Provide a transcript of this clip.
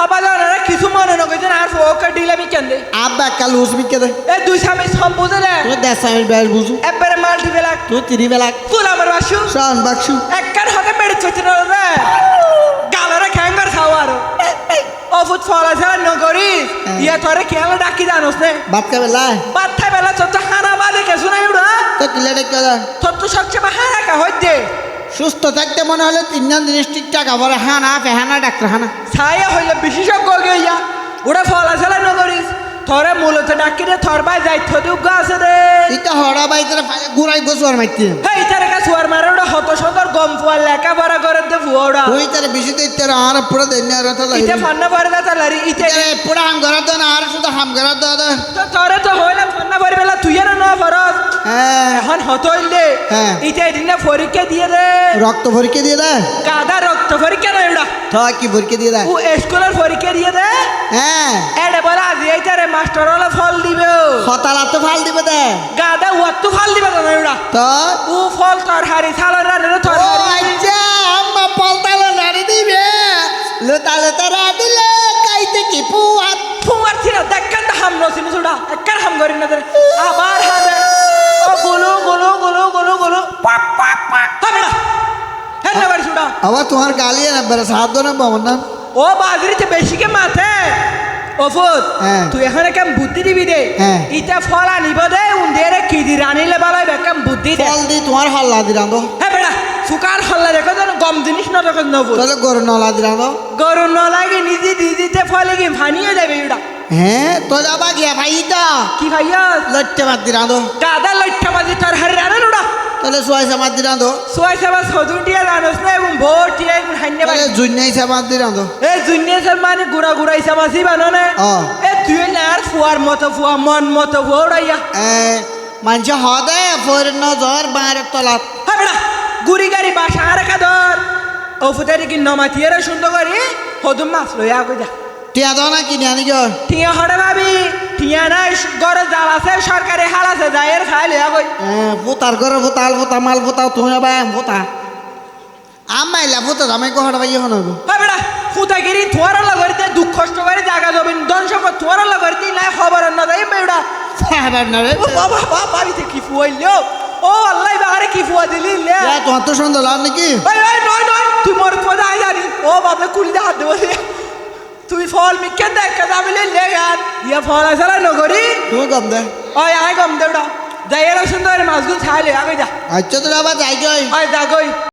আবার ওনারা কিছু মনে না করছেন আর ফোকা ডিলামি কেন দে আব্বা কাল উসমিকে দে এ দুই স্বামী সব বুঝে না তুই দেশ আমি বেশ বুঝু একবারে মাল্টি বেলাক তুই তিরি বেলাক ফুল আমার বাসু শোন বাক্সু একবার হতে বেড়ে চলছে না রে গালরে খ্যাঙ্গার খাওয়ার ও ফুট ফলা ছাড়া নগরি ইয়া তোরে খেয়াল ডাকি জানোস নে বাদ কা বেলা বাচ্চা বেলা চত হানা বাদে কে শুনাই উড়া তো কিলে ডেকে দে তোর তো সবচেয়ে হানা কা হইছে সুস্থ থাকতে মনে হলে তিনজন জিনিস ঠিকঠাক আবার হানা ফেহানা ডাক্তার হানা ছায়া হইলে বিশেষজ্ঞ গিয়া ওটা ফলা ছাড়া নগরিস তোরে মূলত ডাকি রে তোর ভাই যাইতো দুগ্গ আছে রে এটা হড়া বাইতে গুড়াই গোসুয়ার মাইতে হেই তারে কা সুয়ার মারে ওটা হত সদর গম ফুয়ার লেখাপড়া করে দে ফুয়াড়া তুই তার বেশি তো ইত্যার আর পুরো দেন আর তো ইতে ফান্না পরে দা তালারি ইতে পুরো হাম করা তো না আর শুধু হাম করা তো তো তোরে তো হইলে ফান্না পরে বেলা তুই আর না ফরজ হ্যাঁ এখন হত হইলে হ্যাঁ। ইতে দিনে পরীক্ষা দিয়ে দে রক্ত পরীক্ষা দিয়ে দে গাদা রক্ত পরীক্ষা না ওটা তো কি পরীক্ষা দিয়ে দে ও স্কুলের পরীক্ষা দিয়ে দে হ্যাঁ এডে বলা আজ এইটারে মাস্টার হলে ফল দিবে হতালা তো ফাল দিবে দে গাদা ওয়াত্তু ফল দিবে না ওটা তো ও ফল তোর হারি ছালর রানে তোর ও হারি আচ্ছা আম্মা পালতালো নাড়ি দিবে লতা লতা রাদিলে কাইতে কি পুয়াত ফুয়ার ছিল দেখেন তো হাম নসিন সুড়া একবার হাম করি না দেন আবার হাবে ও গুলু গুলু গুলু গুলু গুলু পাক পাক পাক হবে না হ্যাঁ না বাড়ি সুড়া আবার তোমার গালি না বেড়ে সাহায্য না বাবার নাম ও বাজরিতে বেশি কে মাথে ওফুত হ্যাঁ। তুই এখানে কেম বুদ্ধি দিবি দে হ্যাঁ। ইটা ফল আনিব দে উন্দেরে কি দি রানিলে বালাই বেকাম বুদ্ধি দে ফল দি তোমার হল্লা দিলাম তো হ্যাঁ বেড়া সুকার হল্লা দেখো যেন গম জিনিস না দেখো নবু তাহলে গরু নলা দিলাম তো গরু ন লাগে নিজে দিদিতে ফলে কি ভানিয়ে যাবে এটা হ্যাঁ তো যাবা গিয়া ভাই তো কি ভাইয়া লট্টে মার দিলাম তো গাদা লইঠা বাজি তোর হারে রানে উড়া তাহলে সোয়াইসা মার দিলাম তো সোয়াই সাবা সদুটিয়া জানোস না এবং ভোটিয়া এবং হাইনে তাহলে জুন্যাইসা মার দিলাম তো এ জুনিয়ার মানে গুড়া গুড়া ইসামাসি বানানে ও। এ তুই না আর ফুয়ার মতো ফুয়া মন মতো ফুয়া উড়াইয়া মানুষ হদে ফোর নজর বাইরের তলাত হ্যাঁ বেড়া গুড়ি গাড়ি বাসা আর কাদর ও ফুটারি কি নমাতিয়ে সুন্দর করি হদুম মাছ লইয়া আগে যা টিয়া দাও না কিনে আনি গো টিয়া হরে ভাবি টিয়া নাই গরজ জাল আছে সরকারি হাল আছে যাইয়ের খাই লইয়া কই পোতার ঘরে পোতাল পোতা মাল পোতাও তুমি আবার পোতা আমাইলা পোতা আমি কহড়া ভাই হন হ্যাঁ বেড়া ফুটাগিরি থোয়ারা লগরিতে দুঃখ কষ্ট করে জায়গা জমিন ধ্বংস সম্পদ থোয়ারা লগরিতে নাই খবর না যাই বেড়া খাবার না রে ও বাবা বাবা বাড়িতে কি ফুয়াইলো ও আল্লাহ বাহারে কি ফুয়া দিলি লে তোমার তো সুন্দর লাগ নাকি ওই ওই নয় নয় তুই মোর খোদা আই জানি ও বাবা কুলি হাত দেবো তুই ফল মিকে দেখ আমি লে গান ইয়া ফল আসলে নগরি তুমি কম দে ওই আয় গম দেবড়া যাই এরা সুন্দর মাছগুলো ছাইলে আগে যা আচ্ছা তো আবার যাই যাই ওই যা গই